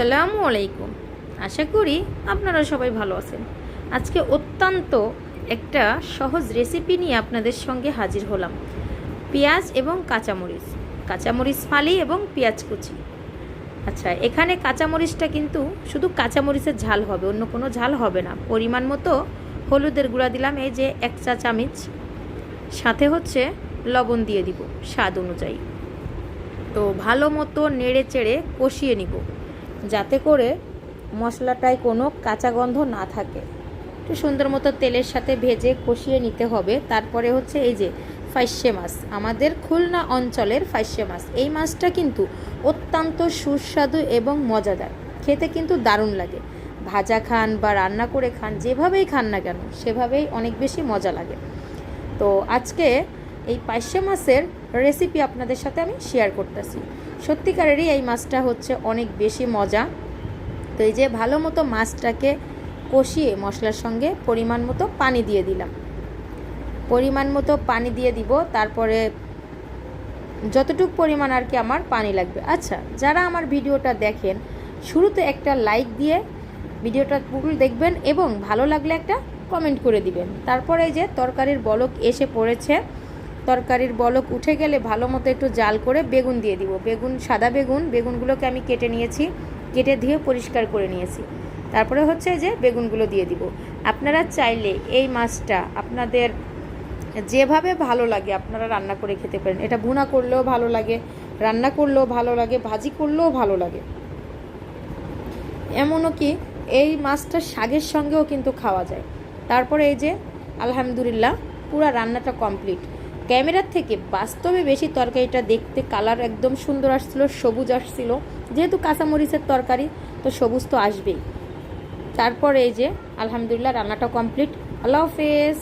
আসসালামু আলাইকুম। আশা করি আপনারা সবাই ভালো আছেন। আজকে অত্যন্ত একটা সহজ রেসিপি নিয়ে আপনাদের সঙ্গে হাজির হলাম। পেঁয়াজ এবং কাঁচামরিচ ফালি এবং পেঁয়াজ কুচি। আচ্ছা, এখানে কাঁচামরিচটা কিন্তু শুধু কাঁচামরিচের ঝাল হবে, অন্য কোনো ঝাল হবে না। পরিমাণ মতো হলুদের গুঁড়া দিলাম, এই যে 1 চা চামচ, সাথে হচ্ছে লবণ দিয়ে দিব স্বাদ অনুযায়ী। তো ভালো মতো নেড়ে চেড়ে কষিয়ে নিব, যাতে করে মশলাটায় কোনো কাঁচা গন্ধ না থাকে। একটু সুন্দর মতো তেলের সাথে ভেজে কষিয়ে নিতে হবে। তারপরে হচ্ছে এই যে ফাইসে মাছ, আমাদের খুলনা অঞ্চলের ফাইসে মাছ। এই মাছটা কিন্তু অত্যন্ত সুস্বাদু এবং মজাদার, খেতে কিন্তু দারুণ লাগে। ভাজা খান বা রান্না করে খান, যেভাবেই খান না কেন সেভাবেই অনেক বেশি মজা লাগে। তো আজকে এই পাইসে মাছের রেসিপি আপনাদের সাথে আমি শেয়ার করতেছি। সত্যিকারেরই এই মাছটা হচ্ছে অনেক বেশি মজা। তো এই যে ভালো মতো মাছটাকে কষিয়ে মশলার সঙ্গে পরিমাণ মতো পানি দিয়ে দিলাম। পরিমাণ মতো পানি দিয়ে দিব, তারপরে যতটুকু পরিমাণ আর কি আমার পানি লাগবে। আচ্ছা, যারা আমার ভিডিওটা দেখেন, শুরুতে একটা লাইক দিয়ে ভিডিওটা পুরো দেখবেন এবং ভালো লাগলে একটা কমেন্ট করে দিবেন। তারপরে এই যে তরকারির বলক এসে পড়েছে। তরকারির বলক উঠে গেলে ভালো মতো একটু জাল করে বেগুন দিয়ে দিব। সাদা বেগুনগুলোকে আমি কেটে নিয়েছি, কেটে ধুয়ে পরিষ্কার করে নিয়েছি। তারপরে হচ্ছে যে বেগুনগুলো দিয়ে দিব। আপনারা চাইলে এই মাছটা আপনাদের যেভাবে ভালো লাগে আপনারা রান্না করে খেতে পারেন। এটা ভুনা করলেও ভালো লাগে, রান্না করলেও ভালো লাগে, ভাজি করলেও ভালো লাগে। এমনও কি এই মাছটা শাকের সঙ্গেও কিন্তু খাওয়া যায়। তারপরে এই যে আলহামদুলিল্লাহ পুরো রান্নাটা কমপ্লিট। ক্যামেরার থেকে বাস্তবে বেশি তরকারিটা দেখতে কালার একদম সুন্দর আসছিল, সবুজ আসছিল। যেহেতু কাঁচামরিচের তরকারি, তো সবুজ তো আসবেই। তারপরে এই যে আলহামদুলিল্লাহ রান্নাটা কমপ্লিট। আল্লাহ হাফেজ।